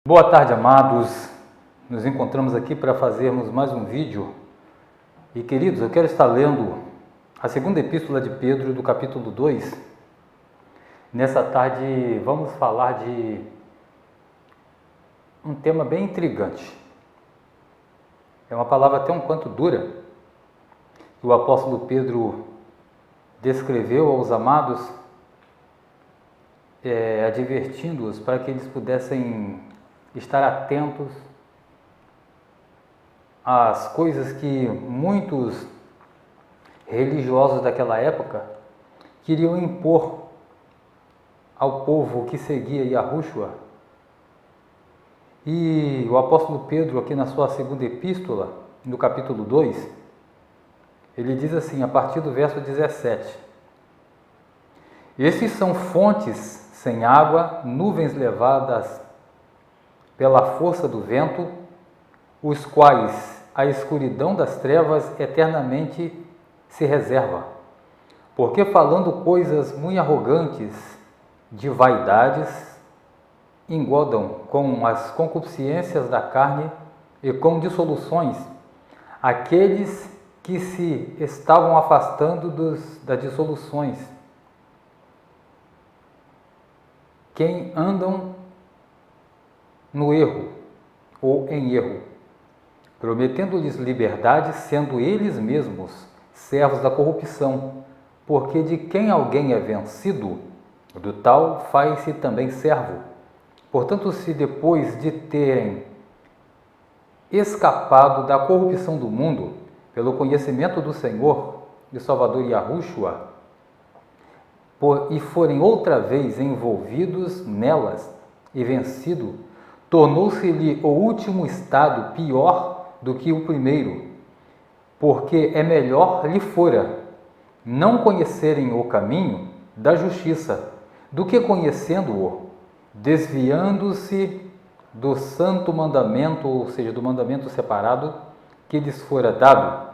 Boa tarde, amados. Nos encontramos aqui para fazermos mais um vídeo. E, queridos, eu quero estar lendo a segunda epístola de Pedro, do capítulo 2. Nessa tarde vamos falar de um tema bem intrigante. É uma palavra até um quanto dura, que o apóstolo Pedro descreveu aos amados, advertindo-os para que eles pudessem estar atentos às coisas que muitos religiosos daquela época queriam impor ao povo que seguia Yahushua. E o apóstolo Pedro, aqui na sua segunda epístola, no capítulo 2, ele diz assim, a partir do verso 17: Estes são fontes sem água, nuvens levadas pela força do vento, os quais a escuridão das trevas eternamente se reserva. Porque falando coisas muito arrogantes de vaidades, engodam com as concupiscências da carne e com dissoluções aqueles que se estavam afastando das dissoluções, quem andam no erro ou em erro, prometendo-lhes liberdade, sendo eles mesmos servos da corrupção, porque de quem alguém é vencido, do tal faz-se também servo. Portanto, se depois de terem escapado da corrupção do mundo, pelo conhecimento do Senhor e Salvador Yahushua, e forem outra vez envolvidos nelas e vencido, tornou-se-lhe o último estado pior do que o primeiro, porque é melhor lhe fora não conhecerem o caminho da justiça, do que conhecendo-o, desviando-se do santo mandamento, ou seja, do mandamento separado que lhes fora dado.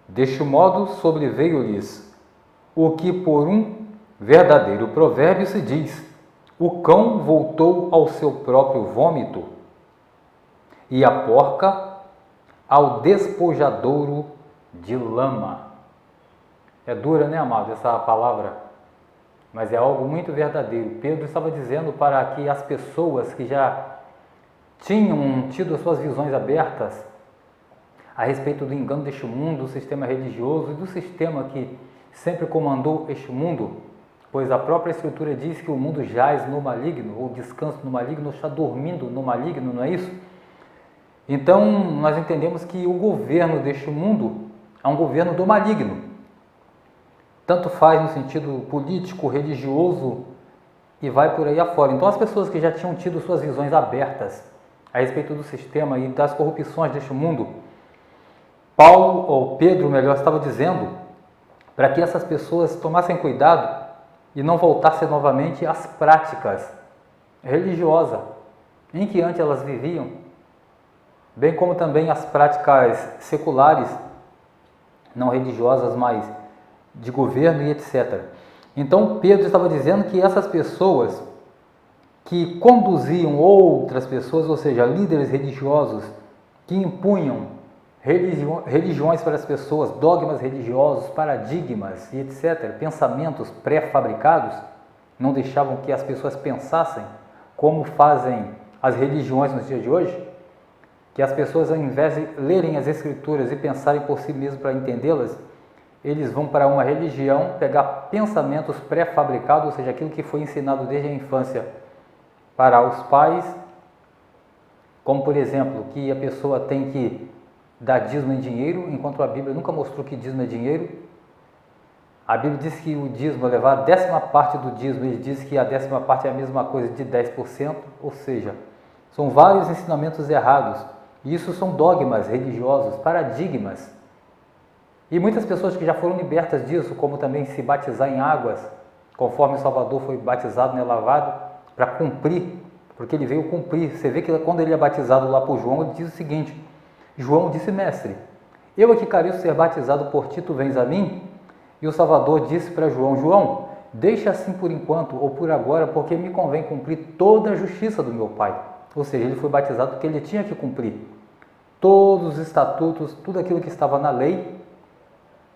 Deste modo sobreveio-lhes o que por um verdadeiro provérbio se diz: o cão voltou ao seu próprio vômito, e a porca ao despojadouro de lama. É dura, né, amado, essa palavra? Mas é algo muito verdadeiro. Pedro estava dizendo para que as pessoas que já tinham tido as suas visões abertas a respeito do engano deste mundo, do sistema religioso e do sistema que sempre comandou este mundo, pois a própria Escritura diz que o mundo jaz no maligno, ou descansa no maligno, ou está dormindo no maligno, não é isso? Então, nós entendemos que o governo deste mundo é um governo do maligno. Tanto faz no sentido político, religioso, e vai por aí afora. Então, as pessoas que já tinham tido suas visões abertas a respeito do sistema e das corrupções deste mundo, Paulo, ou Pedro, melhor, estava dizendo para que essas pessoas tomassem cuidado e não voltassem novamente às práticas religiosas em que antes elas viviam, bem como também as práticas seculares, não religiosas, mas de governo e etc. Então Pedro estava dizendo que essas pessoas que conduziam outras pessoas, ou seja, líderes religiosos que impunham religiões para as pessoas, dogmas religiosos, paradigmas e etc., pensamentos pré-fabricados, não deixavam que as pessoas pensassem como fazem as religiões nos dias de hoje, que as pessoas, ao invés de lerem as escrituras e pensarem por si mesmas para entendê-las, eles vão para uma religião pegar pensamentos pré-fabricados, ou seja, aquilo que foi ensinado desde a infância para os pais, como por exemplo, que a pessoa tem que dar dízimo em dinheiro, enquanto a Bíblia nunca mostrou que dízimo é dinheiro. A Bíblia diz que o dízimo é levar a 10ª parte do dízimo, ele diz que a 10ª parte é a mesma coisa de 10%, ou seja, são vários ensinamentos errados. E isso são dogmas religiosos, paradigmas. E muitas pessoas que já foram libertas disso, como também se batizar em águas, conforme o Salvador foi batizado, né, lavado, para cumprir, porque ele veio cumprir. Você vê que quando ele é batizado lá por João, ele diz o seguinte: João disse, mestre, eu aqui careço ser batizado por ti, tu vens a mim? E o Salvador disse para João, João, deixa assim por enquanto ou por agora, porque me convém cumprir toda a justiça do meu Pai. Ou seja, ele foi batizado porque ele tinha que cumprir todos os estatutos, tudo aquilo que estava na lei,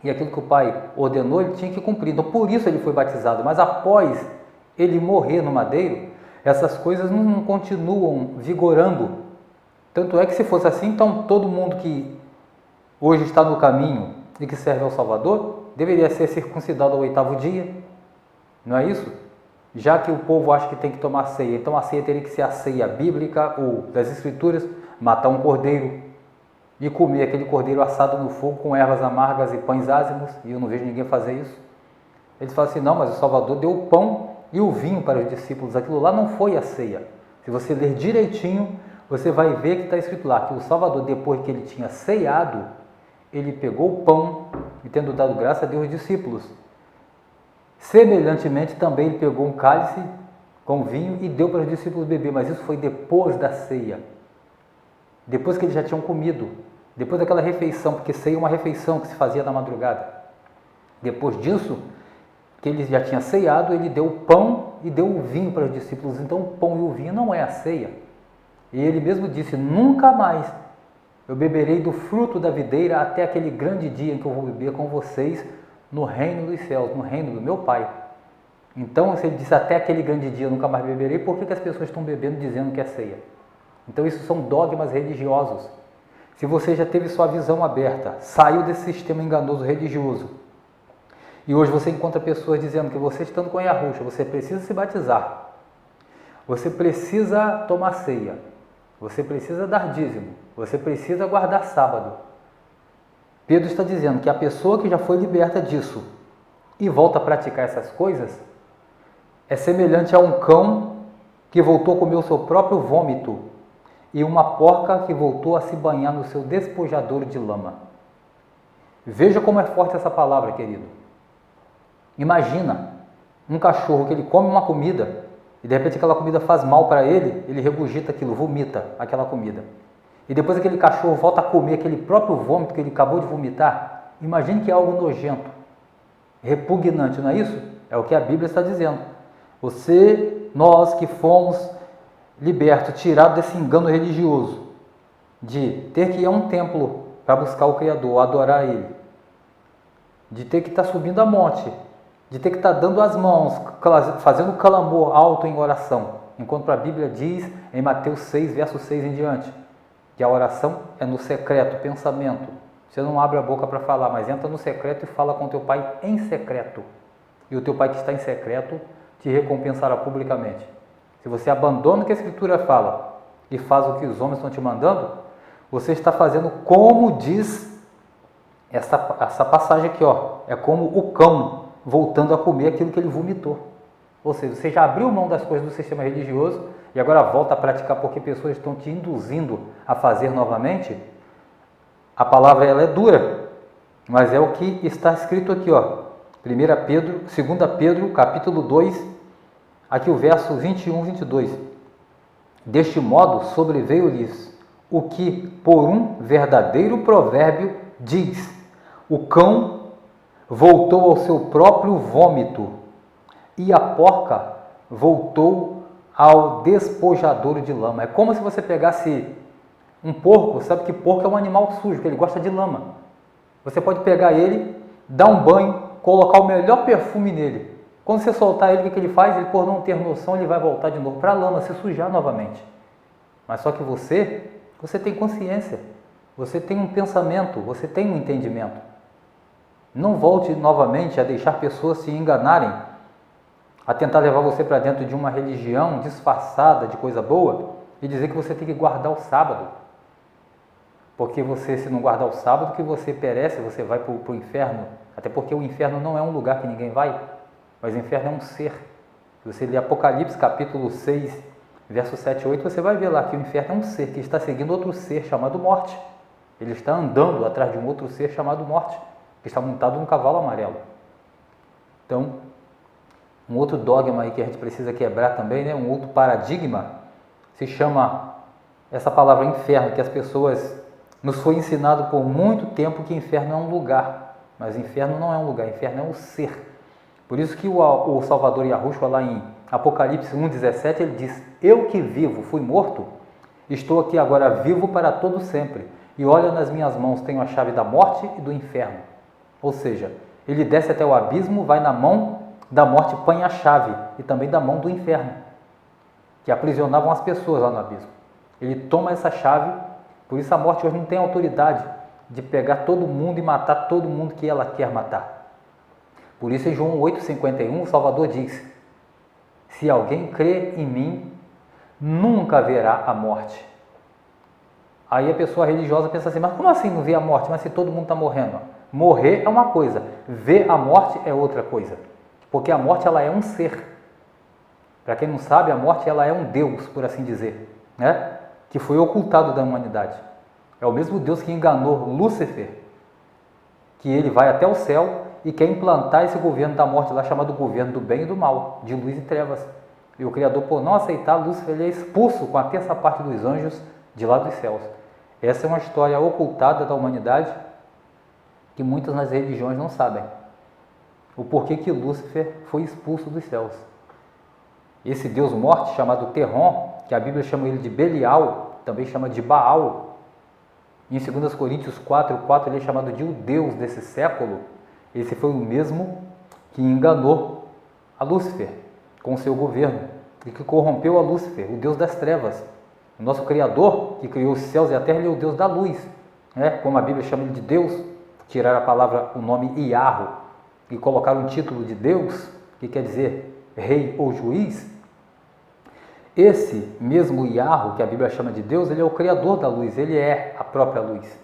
e aquilo que o Pai ordenou, ele tinha que cumprir. Então, por isso ele foi batizado. Mas após ele morrer no madeiro, essas coisas não continuam vigorando. Tanto é que, se fosse assim, então todo mundo que hoje está no caminho e que serve ao Salvador deveria ser circuncidado ao 8º dia. Não é isso? Já que o povo acha que tem que tomar ceia, então a ceia teria que ser a ceia bíblica ou das Escrituras, matar um cordeiro e comer aquele cordeiro assado no fogo com ervas amargas e pães ázimos, e eu não vejo ninguém fazer isso. Eles falam assim, não, mas o Salvador deu o pão e o vinho para os discípulos, aquilo lá não foi a ceia. Se você ler direitinho, você vai ver que está escrito lá, que o Salvador, depois que ele tinha ceado, ele pegou o pão e, tendo dado graça, deu aos discípulos. Semelhantemente, também ele pegou um cálice com vinho e deu para os discípulos beber, mas isso foi depois da ceia, depois que eles já tinham comido, depois daquela refeição, porque ceia é uma refeição que se fazia na madrugada. Depois disso, que ele já tinha ceado, ele deu o pão e deu o vinho para os discípulos. Então, o pão e o vinho não é a ceia. E ele mesmo disse, nunca mais eu beberei do fruto da videira até aquele grande dia em que eu vou beber com vocês no reino dos céus, no reino do meu Pai. Então, se ele disse até aquele grande dia eu nunca mais beberei, por que as pessoas estão bebendo dizendo que é ceia? Então, isso são dogmas religiosos. Se você já teve sua visão aberta, saiu desse sistema enganoso religioso, e hoje você encontra pessoas dizendo que você, estando com Yahushua, você precisa se batizar, você precisa tomar ceia, você precisa dar dízimo, você precisa guardar sábado. Pedro está dizendo que a pessoa que já foi liberta disso e volta a praticar essas coisas é semelhante a um cão que voltou a comer o seu próprio vômito e uma porca que voltou a se banhar no seu despojadouro de lama. Veja como é forte essa palavra, querido. Imagina um cachorro que ele come uma comida e de repente aquela comida faz mal para ele, ele regurgita aquilo, vomita aquela comida. E depois aquele cachorro volta a comer aquele próprio vômito que ele acabou de vomitar. Imagine que é algo nojento, repugnante, não é isso? É o que a Bíblia está dizendo. Nós que fomos libertos, tirados desse engano religioso, de ter que ir a um templo para buscar o Criador, adorar Ele, de ter que estar subindo a monte, de ter que estar dando as mãos, fazendo clamor alto em oração, enquanto a Bíblia diz em Mateus 6, verso 6 em diante, que a oração é no secreto, pensamento. Você não abre a boca para falar, mas entra no secreto e fala com teu Pai em secreto. E o teu Pai que está em secreto te recompensará publicamente. Se você abandona o que a Escritura fala e faz o que os homens estão te mandando, você está fazendo como diz essa passagem aqui, ó. É como o cão voltando a comer aquilo que ele vomitou. Ou seja, você já abriu mão das coisas do sistema religioso e agora volta a praticar porque pessoas estão te induzindo a fazer novamente. A palavra ela é dura, mas é o que está escrito aqui, ó. 2 Pedro, capítulo 2, aqui o verso 21 e 22. Deste modo sobreveio-lhes o que, por um verdadeiro provérbio, diz: o cão voltou ao seu próprio vômito e a porca voltou ao despojadouro de lama. É como se você pegasse um porco, sabe que porco é um animal sujo, que ele gosta de lama. Você pode pegar ele, dar um banho, colocar o melhor perfume nele. Quando você soltar ele, o que ele faz? Ele, por não ter noção, ele vai voltar de novo para a lama, se sujar novamente. Mas só que você tem consciência, você tem um pensamento, você tem um entendimento. Não volte novamente a deixar pessoas se enganarem, a tentar levar você para dentro de uma religião disfarçada de coisa boa e dizer que você tem que guardar o sábado. Porque você, se não guardar o sábado, que você perece, você vai para o inferno. Até porque o inferno não é um lugar que ninguém vai, mas o inferno é um ser. Se você ler Apocalipse, capítulo 6, verso 7 e 8, você vai ver lá que o inferno é um ser que está seguindo outro ser chamado morte. Ele está andando atrás de um outro ser chamado morte, que está montado num cavalo amarelo. Então, um outro dogma aí que a gente precisa quebrar também, né? Um outro paradigma, se chama essa palavra inferno, que as pessoas, nos foi ensinado por muito tempo que inferno é um lugar, mas inferno não é um lugar, inferno é um ser. Por isso que o Salvador Yahushua, lá em Apocalipse 1,17, ele diz: eu que vivo, fui morto, estou aqui agora vivo para todo sempre. E olha, nas minhas mãos tenho a chave da morte e do inferno. Ou seja, ele desce até o abismo, vai na mão da morte, põe a chave, e também da mão do inferno, que aprisionavam as pessoas lá no abismo. Ele toma essa chave, por isso a morte hoje não tem autoridade de pegar todo mundo e matar todo mundo que ela quer matar. Por isso em João 8,51, o Salvador diz: se alguém crê em mim, nunca verá a morte. Aí a pessoa religiosa pensa assim: mas como assim não vê a morte? Mas se todo mundo está morrendo? Morrer é uma coisa, ver a morte é outra coisa. Porque a morte, ela é um ser. Para quem não sabe, a morte, ela é um Deus, por assim dizer, né? Que foi ocultado da humanidade. É o mesmo Deus que enganou Lúcifer, que ele vai até o céu e quer implantar esse governo da morte lá, chamado governo do bem e do mal, de luz e trevas. E o Criador, por não aceitar, Lúcifer, ele é expulso com a terça parte dos anjos de lá dos céus. Essa é uma história ocultada da humanidade que muitas nas religiões não sabem. O porquê que Lúcifer foi expulso dos céus. Esse Deus morte, chamado Terron, que a Bíblia chama ele de Belial, também chama de Baal. Em 2 Coríntios 4,4 ele é chamado de o Deus desse século. Esse foi o mesmo que enganou a Lúcifer com o seu governo e que corrompeu a Lúcifer, o Deus das trevas. O nosso Criador, que criou os céus e a terra, ele é o Deus da luz, né? Como a Bíblia chama ele de Deus, tirar a palavra, o nome Iahu, e colocar um título de Deus, que quer dizer rei ou juiz. Esse mesmo Iahu, que a Bíblia chama de Deus, ele é o Criador da luz, ele é a própria luz.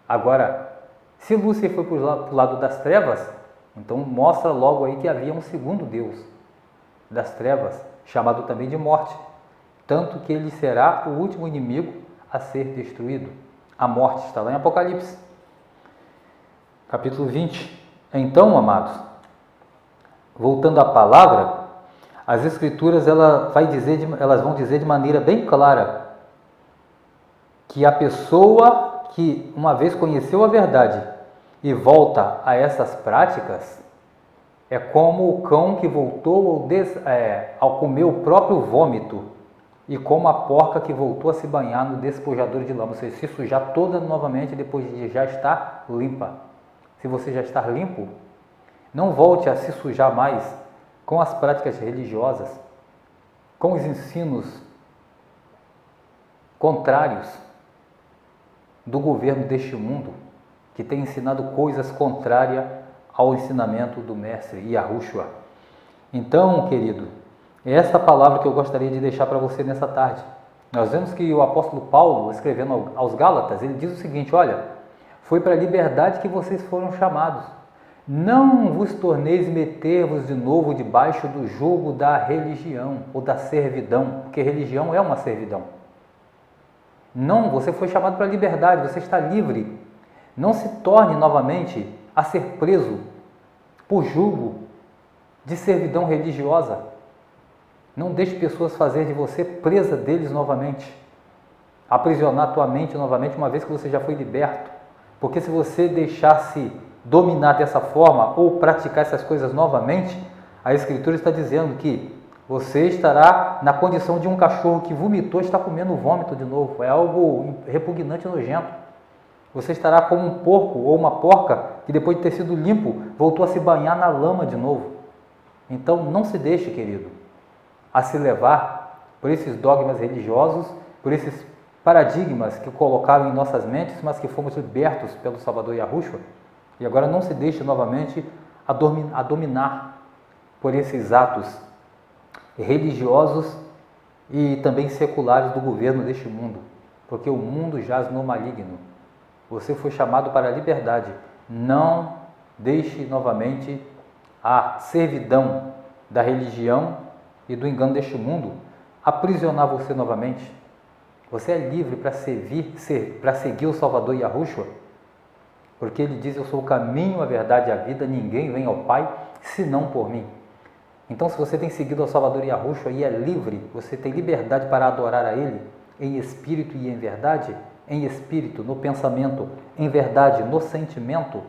Agora, se Lúcifer foi para o lado das trevas, então mostra logo aí que havia um segundo Deus das trevas, chamado também de morte, tanto que ele será o último inimigo a ser destruído. A morte está lá em Apocalipse, capítulo 20. Então, amados, voltando à palavra, as Escrituras elas vão dizer de maneira bem clara que a pessoa que uma vez conheceu a verdade e volta a essas práticas é como o cão que voltou ao comer o próprio vômito e como a porca que voltou a se banhar no despojador de lama, ou seja, se sujar toda novamente depois de já estar limpa. Se você já está limpo, não volte a se sujar mais com as práticas religiosas, com os ensinos contrários do governo deste mundo, que tem ensinado coisas contrárias ao ensinamento do Mestre Yahushua. Então, querido, é essa palavra que eu gostaria de deixar para você nessa tarde. Nós vemos que o apóstolo Paulo, escrevendo aos Gálatas, ele diz o seguinte: olha, foi para a liberdade que vocês foram chamados. Não vos torneis meter-vos de novo debaixo do jugo da religião ou da servidão, porque religião é uma servidão. Não, você foi chamado para a liberdade, você está livre. Não se torne novamente a ser preso por jugo de servidão religiosa. Não deixe pessoas fazer de você presa deles novamente, aprisionar tua mente novamente, uma vez que você já foi liberto. Porque se você deixar-se dominar dessa forma ou praticar essas coisas novamente, a Escritura está dizendo que você estará na condição de um cachorro que vomitou e está comendo vômito de novo. É algo repugnante e nojento. Você estará como um porco ou uma porca que depois de ter sido limpo, voltou a se banhar na lama de novo. Então não se deixe, querido, a se levar por esses dogmas religiosos, por esses paradigmas que colocaram em nossas mentes, mas que fomos libertos pelo Salvador Yahushua. E agora não se deixe novamente a dominar por esses atos religiosos e também seculares do governo deste mundo, porque o mundo jaz no maligno. Você foi chamado para a liberdade. Não deixe novamente a servidão da religião e do engano deste mundo aprisionar você novamente. Você é livre para seguir o Salvador Yahushua, porque ele diz: eu sou o caminho, a verdade e a vida, ninguém vem ao Pai senão por mim. Então, se você tem seguido o Salvador Yahushua e é livre, você tem liberdade para adorar a Ele em espírito e em verdade, em espírito, no pensamento, em verdade, no sentimento.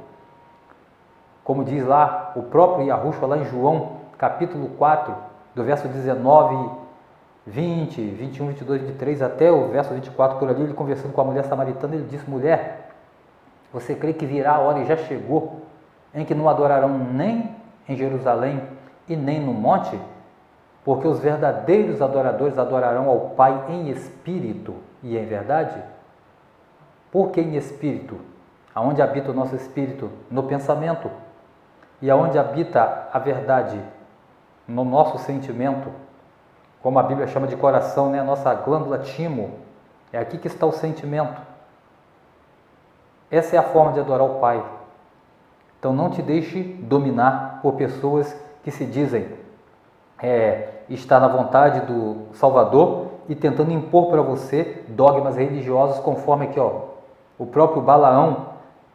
como diz lá o próprio Yahushua, lá em João, capítulo 4, do verso 19, 20, 21, 22, 23, até o verso 24, por ali, ele conversando com a mulher samaritana, ele disse: mulher, você crê que virá a hora e já chegou, em que não adorarão nem em Jerusalém e nem no monte? Porque os verdadeiros adoradores adorarão ao Pai em espírito e em verdade. Por que em espírito? Aonde habita o nosso espírito? No pensamento. E aonde habita a verdade? No nosso sentimento. Como a Bíblia chama de coração, né? A nossa glândula timo. É aqui que está o sentimento. Essa é a forma de adorar o Pai. Então não te deixe dominar por pessoas que se dizem estar na vontade do Salvador e tentando impor para você dogmas religiosos, conforme aqui, o próprio Balaão,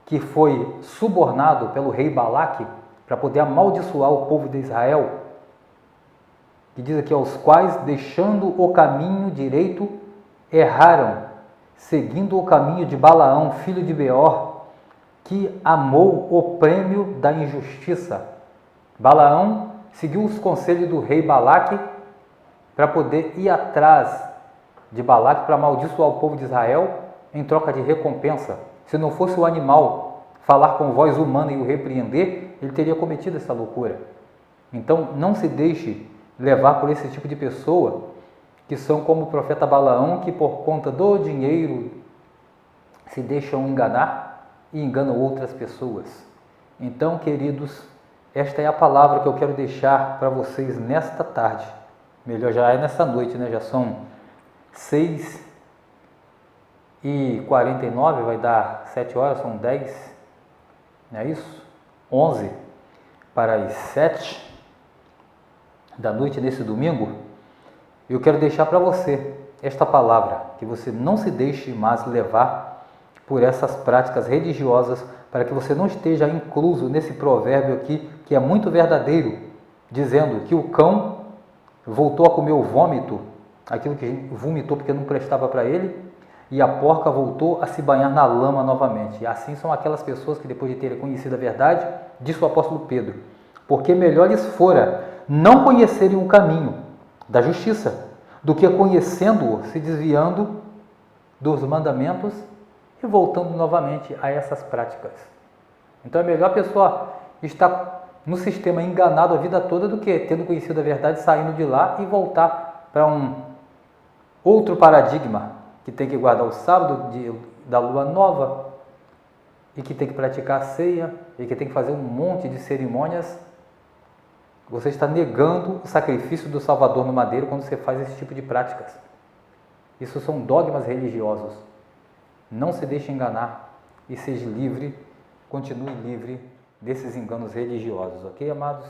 que foi subornado pelo rei Balaque para poder amaldiçoar o povo de Israel, que diz aqui: os quais, deixando o caminho direito, erraram, seguindo o caminho de Balaão, filho de Beor, que amou o prêmio da injustiça. Balaão seguiu os conselhos do rei Balaque para poder ir atrás de Balaque para amaldiçoar o povo de Israel em troca de recompensa. Se não fosse o animal falar com voz humana e o repreender, ele teria cometido essa loucura. Então não se deixe levar por esse tipo de pessoa, que são como o profeta Balaão, que por conta do dinheiro se deixam enganar e enganam outras pessoas. Então, queridos, esta é a palavra que eu quero deixar para vocês nesta tarde. Melhor, já é nessa noite, né? Já são 6h49, vai dar 7 horas, são 10, não é isso? 11 para as 7 da noite nesse domingo. Eu quero deixar para você esta palavra, que você não se deixe mais levar por essas práticas religiosas, para que você não esteja incluso nesse provérbio aqui, que é muito verdadeiro, dizendo que o cão voltou a comer o vômito, aquilo que vomitou porque não prestava para ele, e a porca voltou a se banhar na lama novamente. E assim são aquelas pessoas que, depois de terem conhecido a verdade, disse o apóstolo Pedro: porque melhor lhes fora não conhecerem o caminho da justiça, do que conhecendo-o, se desviando dos mandamentos e voltando novamente a essas práticas. Então é melhor a pessoa estar no sistema enganado a vida toda do que, tendo conhecido a verdade, saindo de lá e voltar para um outro paradigma, que tem que guardar o sábado da lua nova, e que tem que praticar a ceia, e que tem que fazer um monte de cerimônias. Você está negando o sacrifício do Salvador no madeiro quando você faz esse tipo de práticas. Isso são dogmas religiosos. Não se deixe enganar e seja livre, continue livre desses enganos religiosos, ok, amados?